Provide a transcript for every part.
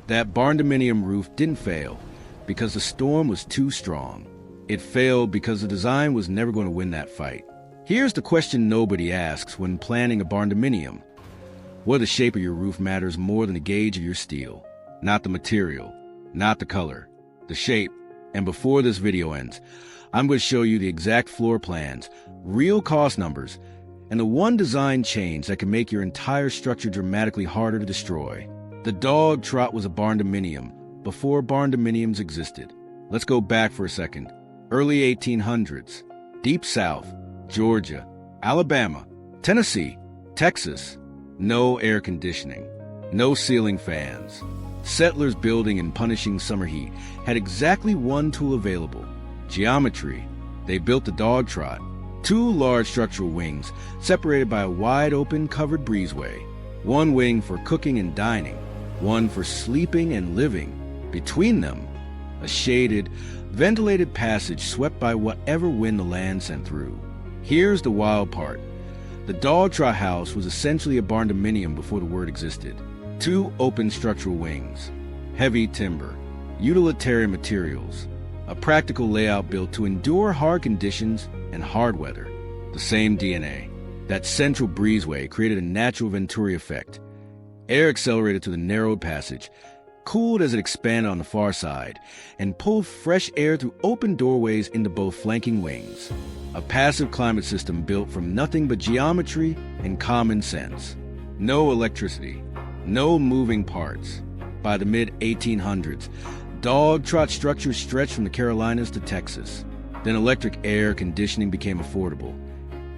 That Bardominium roof didn't fail because the storm was too strong. It failed because the design was never going to win that fight. Here's the question nobody asks when planning a Bardominium. Whether the shape of your roof matters more than the gauge of your steel. Not the material, not the color, the shape. And before this video ends, I'm going to show you the exact floor plans, real cost numbers, and the one design change that can make your entire structure dramatically harder to destroy. The Dog Trot was a Bardominium before Bardominiums existed. Let's go back for a second. Early 1800s, Deep South, Georgia, Alabama, Tennessee, Texas. No air conditioning, no ceiling fans. Settlers building and punishing summer heat had exactly one tool available: geometry. They built the Dog Trot, two large structural wings separated by a wide-open covered breezeway. One wing for cooking and dining, one for sleeping and living. Between them, a shaded, ventilated passage swept by whatever wind the land sent through. Here's the wild part. The Dog Trot house was essentially a Bardominium before the word existed. Two open structural wings, heavy timber, utilitarian materials, a practical layout built to endure hard conditions and hard weather. The same DNA. That central breezeway created a natural Venturi effect. Air accelerated to the narrowed passage, cooled as it expanded on the far side, and pulled fresh air through open doorways into both flanking wings. A passive climate system built from nothing but geometry and common sense. No electricity, no moving parts. By the mid-1800s, Dog Trot structures stretched from the Carolinas to Texas. Then electric air conditioning became affordable.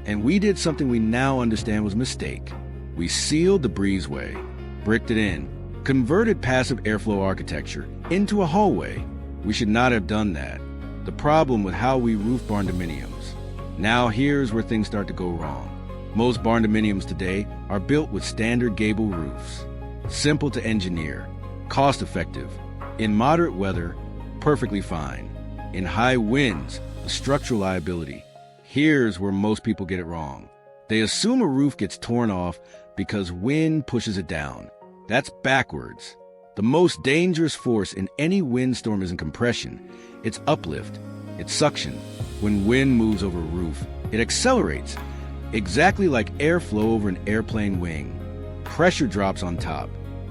And we did something we now understand was a mistake. We sealed the breezeway, bricked it in, converted passive airflow architecture into a hallway. We should not have done that. The problem with how we roof Bardominiums. Now here's where things start to go wrong. Most Bardominiums today are built with standard Gable roofs. Simple to engineer, cost-effective. In moderate weather, perfectly fine. In high winds, the structural liability. Here's where most people get it wrong. They assume a roof gets torn off because wind pushes it down. That's backwards. The most dangerous force in any windstorm isn't compression. It's uplift. It's suction. When wind moves over a roof, it accelerates, exactly like airflow over an airplane wing. Pressure drops on top.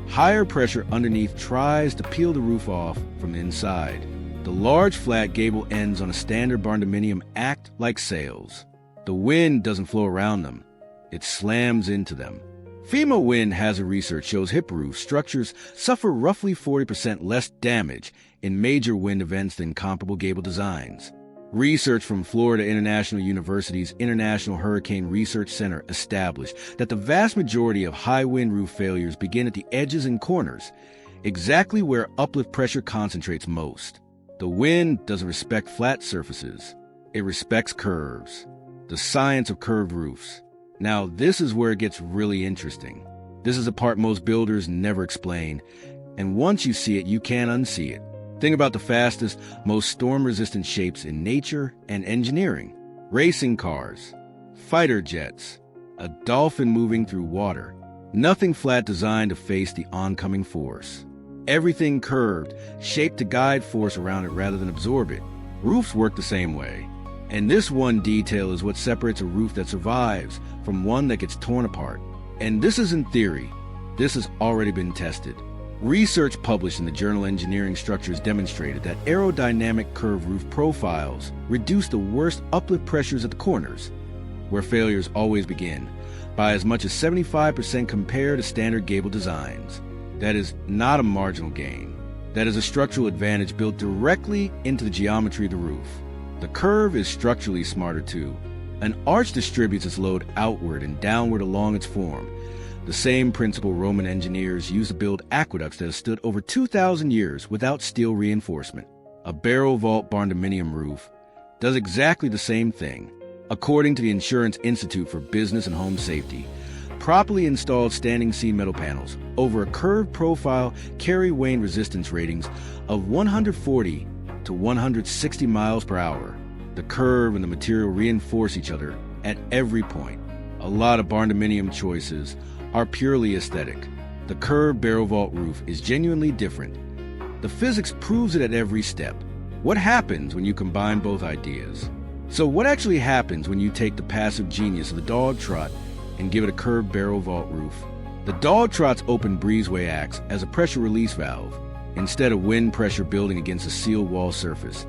Higher pressure underneath tries to peel the roof off from the inside. The large flat gable ends on a standard Bardominium act like sails. The wind doesn't flow around them. It slams into them. FEMA wind hazard research shows hip roof structures suffer roughly 40% less damage in major wind events than comparable gable designs. Research from Florida International University's International Hurricane Research Center established that the vast majority of high-wind roof failures begin at the edges and corners, exactly where uplift pressure concentrates most. The wind doesn't respect flat surfaces. It respects curves. The science of curved roofs. Now, this is where it gets really interesting. This is a part most builders never explain, and once you see it, you can't unsee it. Think about the fastest, most storm-resistant shapes in nature and engineering. Racing cars, fighter jets, a dolphin moving through water. Nothing flat designed to face the oncoming force. Everything curved, shaped to guide force around it rather than absorb it. Roofs work the same way. And this one detail is what separates a roof that survives from one that gets torn apart. And this isn't theory. This has already been tested. Research published in the journal Engineering Structures demonstrated that aerodynamic curved roof profiles reduce the worst uplift pressures at the corners, where failures always begin, by as much as 75% compared to standard gable designs. That is not a marginal gain. That is a structural advantage built directly into the geometry of the roof. The curve is structurally smarter too. An arch distributes its load outward and downward along its form. The same principle Roman engineers used to build aqueducts that have stood over 2,000 years without steel reinforcement. A barrel vault Bardominium roof does exactly the same thing. According to the Insurance Institute for Business and Home Safety, properly installed standing seam metal panels over a curved profile carry wind resistance ratings of 140 to 160 miles per hour. The curve and the material reinforce each other at every point. A lot of Bardominium choices are purely aesthetic. The curved barrel vault roof is genuinely different. The physics proves it at every step. What happens when you combine both ideas? So what actually happens when you take the passive genius of the Dog Trot and give it a curved barrel vault roof? The Dog Trot's open breezeway acts as a pressure release valve. Instead of wind pressure building against a sealed wall surface,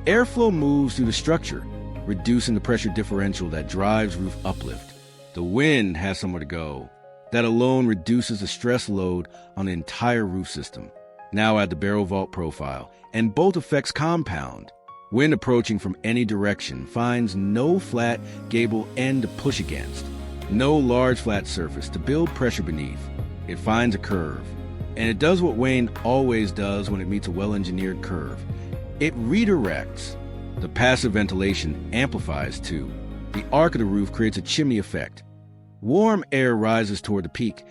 airflow moves through the structure, reducing the pressure differential that drives roof uplift. The wind has somewhere to go. That alone reduces the stress load on the entire roof system. Now add the barrel vault profile, and both effects compound. Wind approaching from any direction finds no flat gable end to push against, no large flat surface to build pressure beneath. It finds a curve, and it does what Wayne always does when it meets a well-engineered curve. It redirects. The passive ventilation amplifies too. The arc of the roof creates a chimney effect. Warm air rises toward the peak,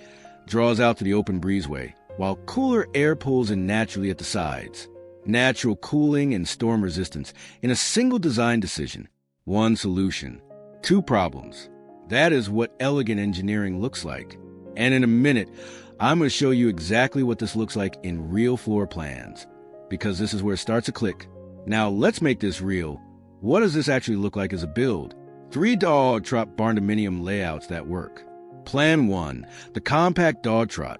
draws out to the open breezeway, while cooler air pulls in naturally at the sides. Natural cooling and storm resistance in a single design decision. One solution, two problems. That is what elegant engineering looks like. And in a minute, I'm going to show you exactly what this looks like in real floor plans, because this is where it starts to click. Now let's make this real. What does this actually look like as a build? 3 Dog Trot Bardominium layouts that work. Plan 1, the compact Dog Trot.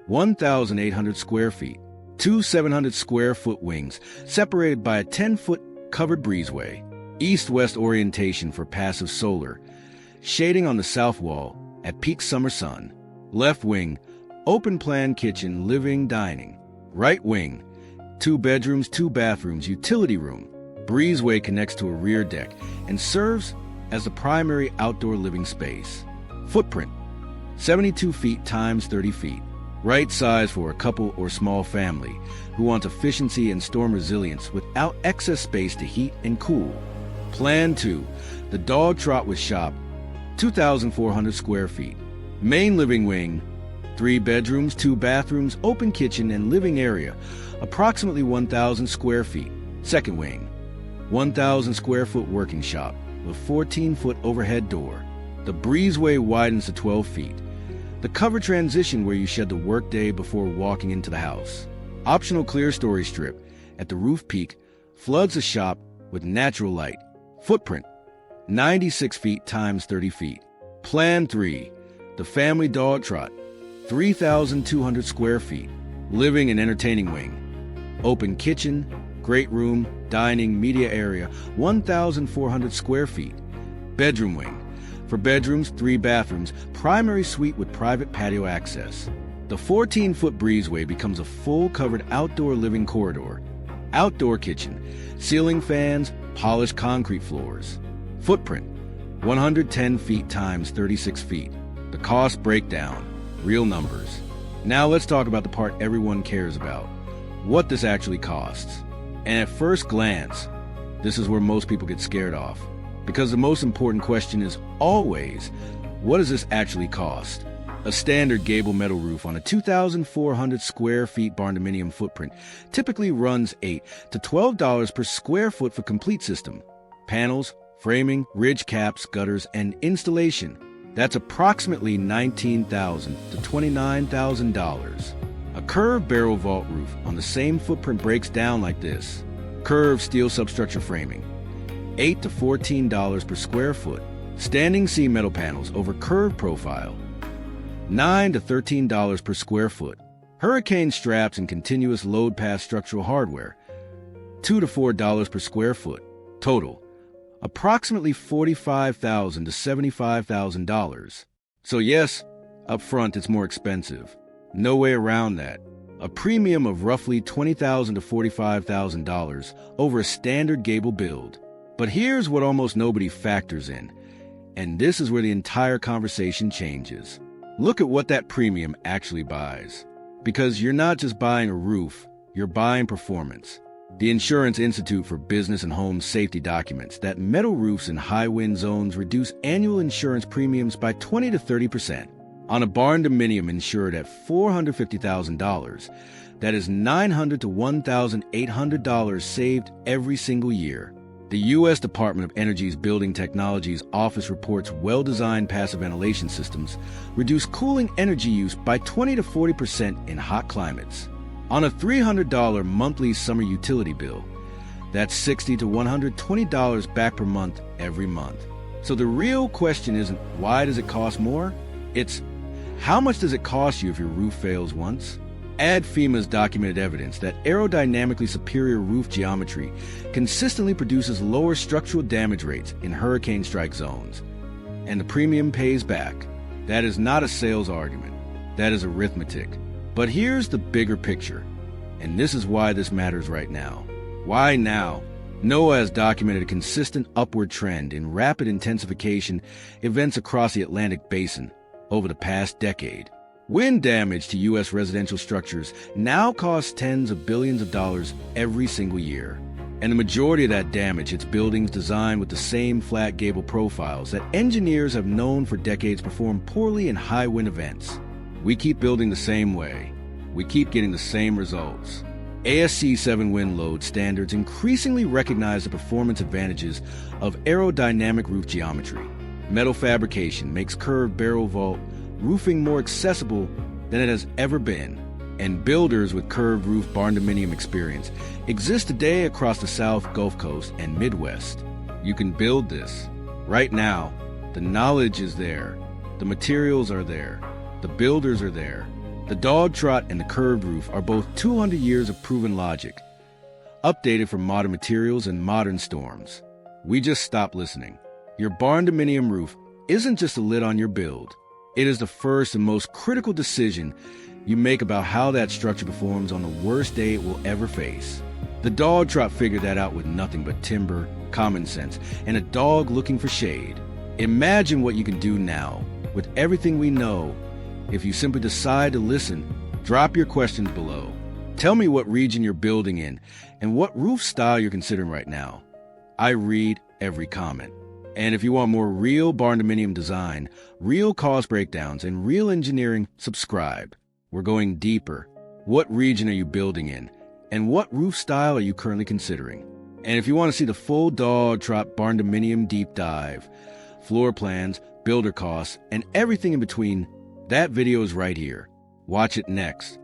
1,800 square feet. 2 700-square-foot wings, separated by a 10-foot covered breezeway. East-west orientation for passive solar. Shading on the south wall at peak summer sun. Left wing, open-plan kitchen, living, dining. Right wing, 2 bedrooms, 2 bathrooms, utility room. Breezeway connects to a rear deck and serves as the primary outdoor living space. Footprint, 72 feet times 30 feet. Right size for a couple or small family who wants efficiency and storm resilience without excess space to heat and cool. Plan 2, the Dog Trot with shop, 2,400 square feet. Main living wing, 3 bedrooms, 2 bathrooms, open kitchen and living area, approximately 1,000 square feet. Second wing, 1,000 square foot working shop with 14-foot overhead door. The breezeway widens to 12 feet. The cover transition where you shed the workday before walking into the house. Optional clear story strip at the roof peak floods the shop with natural light. Footprint, 96 feet times 30 feet. Plan 3, the family Dog Trot, 3,200 square feet. Living and entertaining wing. Open kitchen, great room, dining, media area, 1,400 square feet. Bedroom wing. For bedrooms, 3 bathrooms, primary suite with private patio access. The 14-foot breezeway becomes a full-covered outdoor living corridor. Outdoor kitchen, ceiling fans, polished concrete floors. Footprint, 110 feet times 36 feet. The cost breakdown, real numbers. Now let's talk about the part everyone cares about, what this actually costs. And at first glance, this is where most people get scared off. Because the most important question is always, what does this actually cost? A standard gable metal roof on a 2,400 square feet Bardominium footprint typically runs $8 to $12 per square foot for complete system. Panels, framing, ridge caps, gutters, and installation. That's approximately $19,000 to $29,000. A curved barrel vault roof on the same footprint breaks down like this. Curved steel substructure framing, $8 to $14 per square foot. Standing seam metal panels over curved profile, $9 to $13 per square foot. Hurricane straps and continuous load path structural hardware, $2 to $4 per square foot. Total, approximately $45,000 to $75,000. So yes, up front it's more expensive. No way around that. A premium of roughly $20,000 to $45,000 over a standard gable build. But here's what almost nobody factors in, and this is where the entire conversation changes. Look at what that premium actually buys. Because you're not just buying a roof, you're buying performance. The Insurance Institute for Business and Home Safety documents that metal roofs in high wind zones reduce annual insurance premiums by 20 to 30%. On a Bardominium insured at $450,000, that is $900 to $1,800 saved every single year. The U.S. Department of Energy's Building Technologies Office reports well-designed passive ventilation systems reduce cooling energy use by 20 to 40% in hot climates. On a $300 monthly summer utility bill, that's $60 to $120 back per month every month. So the real question isn't why does it cost more? It's how much does it cost you if your roof fails once? Add FEMA's documented evidence that aerodynamically superior roof geometry consistently produces lower structural damage rates in hurricane strike zones. And the premium pays back. That is not a sales argument. That is arithmetic. But here's the bigger picture. And this is why this matters right now. Why now? NOAA has documented a consistent upward trend in rapid intensification events across the Atlantic Basin over the past decade. Wind damage to U.S. residential structures now costs tens of billions of dollars every single year. And the majority of that damage hits buildings designed with the same flat gable profiles that engineers have known for decades perform poorly in high wind events. We keep building the same way. We keep getting the same results. ASC 7 wind load standards increasingly recognize the performance advantages of aerodynamic roof geometry. Metal fabrication makes curved barrel vault roofing more accessible than it has ever been, and builders with curved roof Bardominium experience exist today across the South Gulf Coast and Midwest. You can build this. Right now, the knowledge is there, the materials are there, the builders are there. The Dog Trot and the curved roof are both 200 years of proven logic, updated for modern materials and modern storms. We just stopped listening. Your Bardominium roof isn't just a lid on your build. It is the first and most critical decision you make about how that structure performs on the worst day it will ever face. The Dog Trot figured that out with nothing but timber, common sense, and a dog looking for shade. Imagine what you can do now with everything we know if you simply decide to listen. Drop your questions below. Tell me what region you're building in and what roof style you're considering right now. I read every comment. And if you want more real Bardominium design, real cost breakdowns, and real engineering, subscribe. We're going deeper. What region are you building in? And what roof style are you currently considering? And if you want to see the full Dog Trot Bardominium deep dive, floor plans, builder costs, and everything in between, that video is right here. Watch it next.